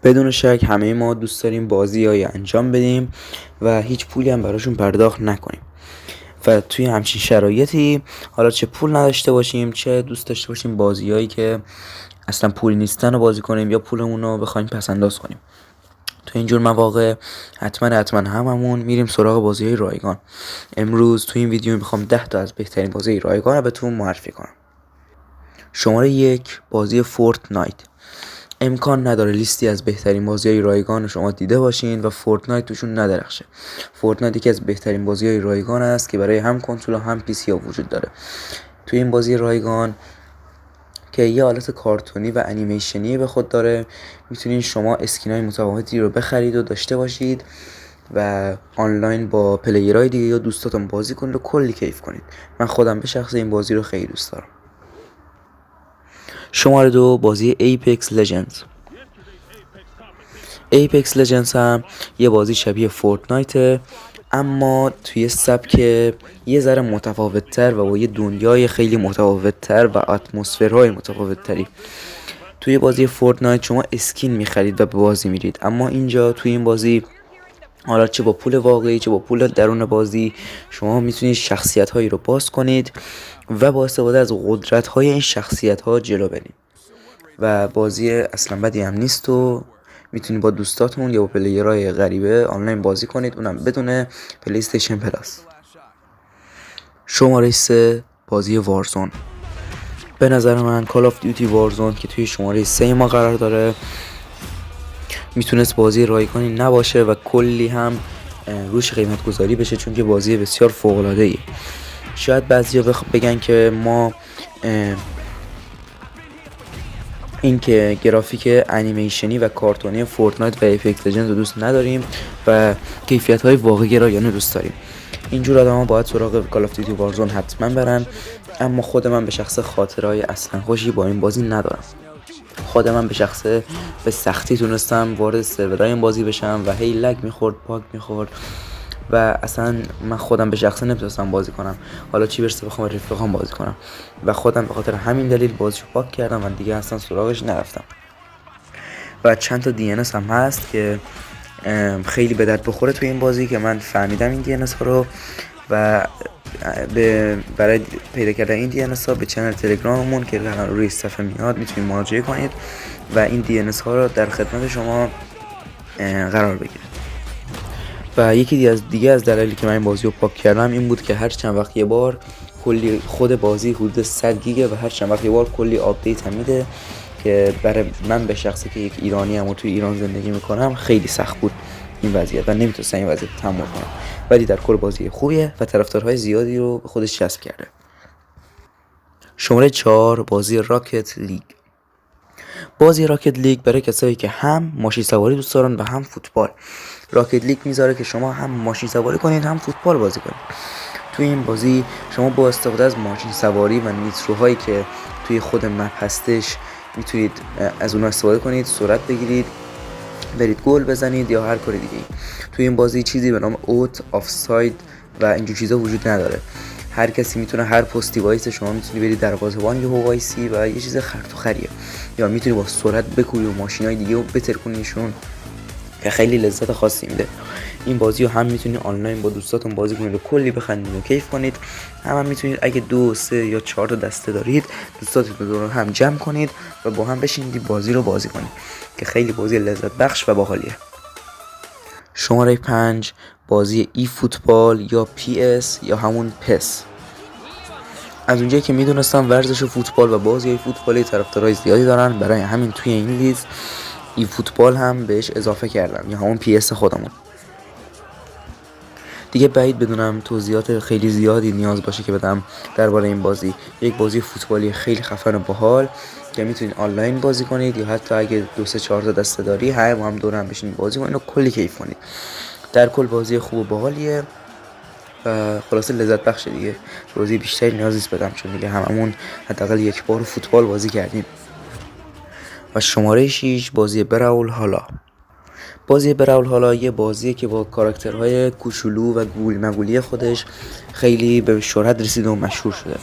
بدون شک همه ما دوست داریم بازی‌هایی انجام بدیم و هیچ پولی هم براشون پرداخت نکنیم و توی همچین شرایطی حالا چه پول نداشته باشیم چه دوست داشته باشیم بازی‌هایی که اصلا پول نیستن رو بازی کنیم یا پولمون رو بخوایم پس‌انداز کنیم. تو اینجور مواقع حتما هممون میریم سراغ بازی‌های رایگان. امروز تو این ویدیو میخوام 10 تا از بهترین بازی رایگان رو بهتون معرفی کنم. شماره 1 بازی فورتنایت. امکان نداره لیستی از بهترین بازی‌های رایگان شما دیده باشین و فورتنایت توشون ندرخشه. فورتنایت یکی از بهترین بازی‌های رایگان است که برای هم کنسول و هم پی سی ها وجود داره. توی این بازی رایگان که یه حالت کارتونی و انیمیشنی به خود داره، میتونین شما اسکینای متفاوتی رو بخرید و داشته باشید و آنلاین با پلیرهای دیگه یا دوستاتون بازی کنید و کلی کیف کنید. من خودم به شخص این بازی رو خیلی دوست دارم. شماره 2 بازی ایپکس لژندز. ایپکس لژندز هم یه بازی شبیه فورتنایته، اما توی سبک یه ذره متفاوت‌تر و با یه دنیای خیلی متفاوت‌تر و اتمسفرهای متفاوت‌تری. توی بازی فورتنایت شما اسکین می‌خرید و به بازی میرید، اما اینجا توی این بازی حالا چه با پول واقعی چه با پول درون بازی شما میتونید شخصیت‌هایی رو باز کنید و با استفاده از قدرت‌های این شخصیت‌ها جلو برید و بازی اصلا بدی هم نیست و میتونید با دوستاتون یا با پلیرهای غریبه آنلاین بازی کنید، اونم بدون پلی استیشن پلاس. شماره 3 بازی وارزون. به نظر من کال آف دیوتی وارزون که توی شماره 3 ما قرار داره میتونست بازی رایگانی نباشه و کلی هم روش قیمت گذاری بشه، چون که بازی بسیار فوق العاده ای. شاید بعضیا بگن که ما این که گرافیک انیمیشنی و کارتونی فورتنایت و ایپکس لژندز رو دوست نداریم و کیفیت‌های واقعی گرایانه دوست داریم. اینجور آدما باید سراغ کال آف دیوتی وارزون حتما برن، اما خود من به شخص خاطرهای اصلا خوشی با این بازی ندارم. خود من به شخص به سختی تونستم وارد سرورهای این بازی بشم و هی لگ میخورد، باگ میخورد و اصلا من خودم به شخصه نمیتونستم بازی کنم، حالا چی برسه بخوام رفیقام بازی کنم و خودم به خاطر همین دلیل بازیشو پاک کردم و دیگه اصلا سراغش نرفتم. و چند تا DNS هم هست که خیلی به درد بخوره توی این بازی که من فهمیدم این DNS ها رو و برای پیدا کردن این DNS ها به چنل تلگراممون که روی صفحه میاد میتونید مراجعه کنید و این DNS ها رو در خدمت شما قرار بگیره. و یکی دیگه از دلایلی که من این بازی رو پاک کردم این بود که هر چند وقت یه بار کلی خود بازی حدود 100 گیگه و هر چند وقت یه بار کلی آپدیت هم میده که برای من به شخصی که یک ایرانی ام و توی ایران زندگی میکنم خیلی سخت بود این وضعیت و نمیتونستم این وضعیت تحمل کنم، ولی در کل بازی خوبیه و طرفدارهای زیادی رو به خودش جذب کرده. شماره 4 بازی راکت لیگ. بازی راکت لیگ برای کسایی که هم ماشین سواری دوست دارن و هم فوتبال. راکت لیگ میذاره که شما هم ماشین سواری کنید هم فوتبال بازی کنید. توی این بازی شما با استفاده از ماشین سواری و نیتروهایی که توی خود مپ هستش میتونید از اونها استفاده کنید، سرعت بگیرید، برید گل بزنید یا هر کاری دیگه. توی این بازی چیزی به نام اوت، آفساید و اینجور چیزا وجود نداره. هر کسی میتونه هر پستی وایسه، شما میتونی برید دروازه‌بان یهو وایسی و یه چیز خرط و خریه، یا میتونی با سرعت بکوبی و ماشینای دیگه رو بترکونیشون که خیلی لذت خاصی میده. این بازی رو هم میتونید آنلاین با دوستاتون بازی کنید و کلی بخندید و کیف کنید، هم میتونید اگه 2، 3 یا 4 تا دسته دارید دوستاتون رو هم جمع کنید و با هم بشینید بازی رو بازی کنید که خیلی بازی لذت بخش و باحالیه. شماره 5 بازی ای فوتبال یا PS یا همون پس. از اونجایی که میدونستم ورزش فوتبال و بازی فوتبالی طرفدارای زیادی دارن، برای همین توی این لیست ای فوتبال هم بهش اضافه کردم یا همون PS خودمون. دیگه بعید بدونم توضیحات خیلی زیادی نیاز باشه که بدم درباره این بازی. یک بازی فوتبالی خیلی خفن و باحال که میتونید آنلاین بازی کنید یا حتی اگه 2، 3، 4 تا دسته داری هم دور هم بشینید بازی کنید و کلی کیف کنید. در کل بازی خوب و باحالیه و خلاصه لذت بخشه دیگه. بازی بیشتری نیاز نیست بدم چون دیگه هممون حداقل یک بار فوتبال بازی کردیم. و شماره 6 بازی براول هالا. بازی براول هالا یه بازیه که با کاراکترهای کوچولو و گول مگولی خودش خیلی به شهرت رسیده و مشهور شده.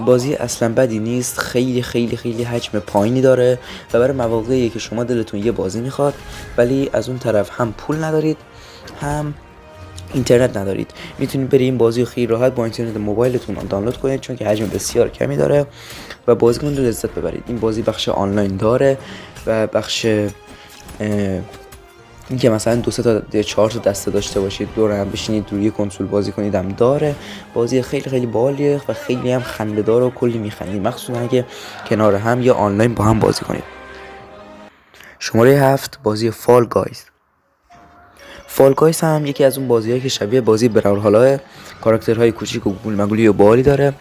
بازی اصلا بدی نیست، خیلی خیلی خیلی حجم پایینی داره و برای مواقعی که شما دلتون یه بازی میخواد ولی از اون طرف هم پول ندارید هم اینترنت ندارید، میتونید برید این بازی رو خیلی راحت با اینترنت موبایلتون دانلود کنید، چون که حجم بسیار کمی داره و بازی کنید و لذت ببرید. این بازی بخش آنلاین داره و بخش این که مثلا 2 تا 4 تا دسته داشته باشید دور هم بشینید روی کنسول بازی کنید هم داره. بازی خیلی خیلی باحالیه و خیلی هم خنده‌دار و کلی میخندید، مخصوصا اگه کنار هم یا آنلاین با هم بازی کنید. شماره 7 بازی فال گایز. فال گایز هم یکی از اون بازی‌هایی که شبیه بازی براولهالا، کاراکترهای کوچیک و گول‌مگولی و باحالی داره.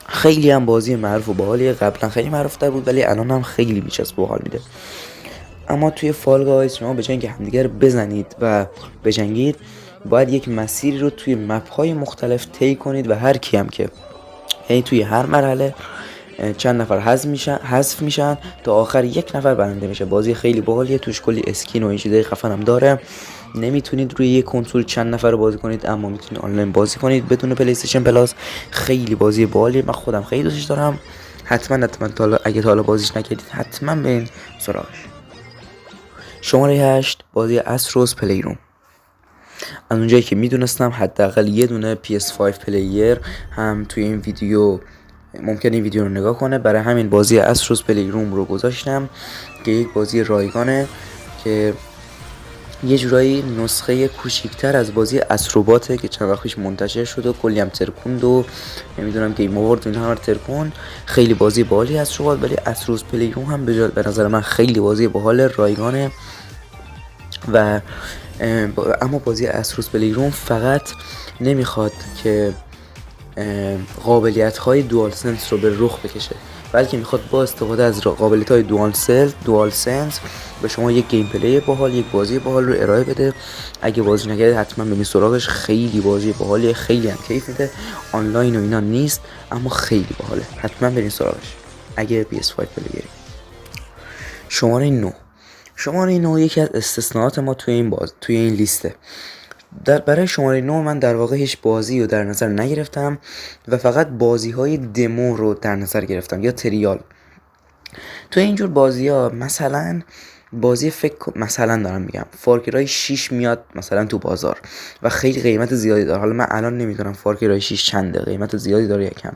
خیلی هم بازی معروف و باحالیه، قبلا خیلی معروف‌تر بود ولی الان هم خیلی میچسبه و حال میده. اما توی فال گایز شما به جای اینکه همدیگه رو بزنید و بجنگید، باید یک مسیری رو توی مپ‌های مختلف طی کنید و هر کی هم که توی هر مرحله چند نفر حذف میشن تا آخر یک نفر برنده میشه. بازی خیلی باحالیه، توش کلی اسکین و این چیزای خفن هم داره. نمیتونید روی یک کنسول چند نفر رو بازی کنید، اما میتونید آنلاین بازی کنید بدون پلی استیشن پلاس. خیلی بازی باحالیه، من خودم خیلی دوستش دارم. حتما اگه تا حالا بازیش نکردید حتما برین سراغش. شماره 8 بازی استروس پلیروم. از اونجایی که میدونستم حداقل یه دونه PS5 پلیر هم توی این ویدیو ممکنه این ویدیو رو نگاه کنه، برای همین بازی استروس پلیروم رو گذاشتم که یک بازی رایگانه که یه جورایی نسخه کوچیک‌تر از بازی استروباته که چند وقت پیش منتشر شد و کلی هم ترکوند و نمیدونم گیم آورد اینها رو ترکوند. خیلی بازی باحالی استروبات، ولی استروس پلیروم هم به نظر من خیلی بازی باحال رایگانه و اما بازی استروس پلیروم فقط نمیخواد که قابلیت‌های دوال سنس رو به رخ بکشه، بلکه میخواد با استفاده از قابلیت‌های دوال سنس به شما یک گیم پلی باحال، یک بازی باحال رو ارائه بده. اگه بازی نکردید حتما برید سراغش، خیلی بازی باحالیه، خیلی هم کیف میده. آنلاین و اینا نیست اما خیلی باحاله، حتما برید سراغش اگه PS5 پلیری. شماره 9 یکی از استثناءات ما توی این لیسته. برای شماره 9 من در واقع هیچ بازی رو در نظر نگرفتم و فقط بازی‌های دمو رو در نظر گرفتم یا تریال. توی اینجور بازی‌ها مثلا مثلا دارم میگم فارکرای 6 میاد مثلا تو بازار و خیلی قیمت زیادی داره. حالا من الان نمیدونم فارکرای 6 چنده، قیمت زیادی داره یا کم،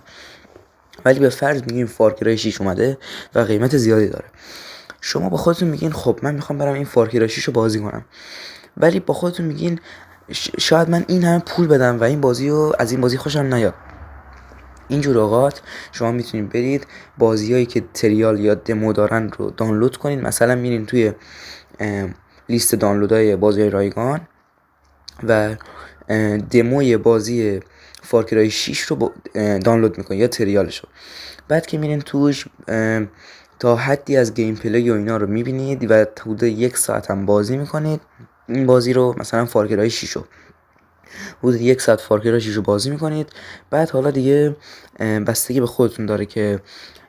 ولی به فرض میگیم فارکرای 6 اومده و قیمت زیادی داره. شما با خودتون میگین خب من میخوام برم این فارکرای 6 رو بازی کنم، ولی با خودتون میگین شاید من این همه پول بدم و این بازی رو از این بازی خوشم نیاد. اینجور اوقات شما میتونید برید بازیایی که تریال یا دمو دارن رو دانلود کنید. مثلا میرین توی لیست دانلودهای بازی رایگان و دموی بازی فارکرای 6 رو دانلود میکنید یا تریالش رو. بعد که میرین توش تا حدی از گیم پلی و اینا رو میبینید و حدود 1 ساعت هم بازی میکنید این بازی رو. مثلا فارکرای 6 رو حدود 1 ساعت فارکرای 6 رو بازی میکنید. بعد حالا دیگه بستگی به خودتون داره که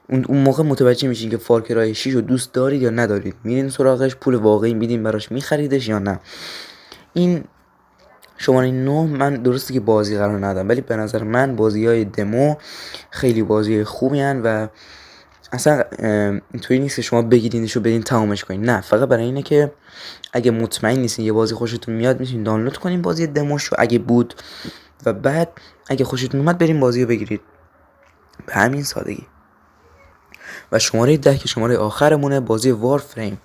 اون موقع متوجه میشین که فارکرای 6 رو دوست دارید یا ندارید، میرین سراغش، پول واقعی میدین براش، میخریدش یا نه. این شماره 9 من درسته که بازی قرار ندادم، ولی به نظر من بازی‌های دمو خیلی بازی خوبی هن و اصلا اینطوری نیست که شما بگیرینش رو بدین تمامش کنین، نه، فقط برای اینه که اگه مطمئن نیستین یه بازی خوشتون میاد میتونین دانلود کنین بازی دموش رو اگه بود و بعد اگه خوشتون اومد برین بازی رو بگیرید، به همین سادگی. و شماره 10 که شماره آخرمونه، بازی وارفریم.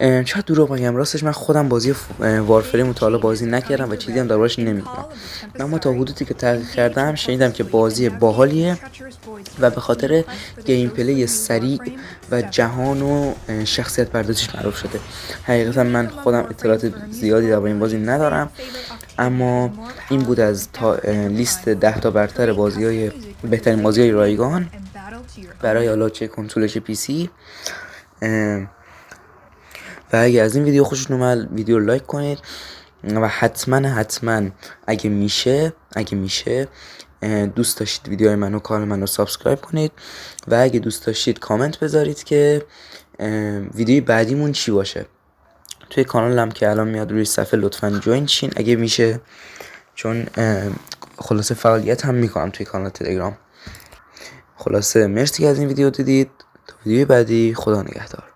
چقدر دروغ بگم، راستش من خودم بازی وارفریم رو تا حالا بازی نکردم و چیزی هم دربارش نمیدونم، اما تا حدودی که تحقیق کردم شنیدم که بازی باحالیه و به خاطر گیم پلی سریع و جهان و شخصیت پردازیش معروف شده. حقیقتا من خودم اطلاعات زیادی در این بازی ندارم، اما این بود از لیست 10 تا برتر بهترین بازی‌های رایگان برای حالا چه کنسول چه پی سی. و اگه از این ویدیو خوشتون اومد ویدیو رو لایک کنید و حتما اگه میشه دوست داشتید ویدیوهای منو کانال منو سابسکرایب کنید و اگه دوست داشتید کامنت بذارید که ویدیوی بعدیمون چی باشه. توی کانالم که الان میاد روی صفحه لطفا جوین شین اگه میشه، چون خلاصه فعالیت هم میکنم توی کانال تلگرام. خلاصه مرسی که از این ویدیو دیدید. تا ویدیو بعدی، خدا نگهدار.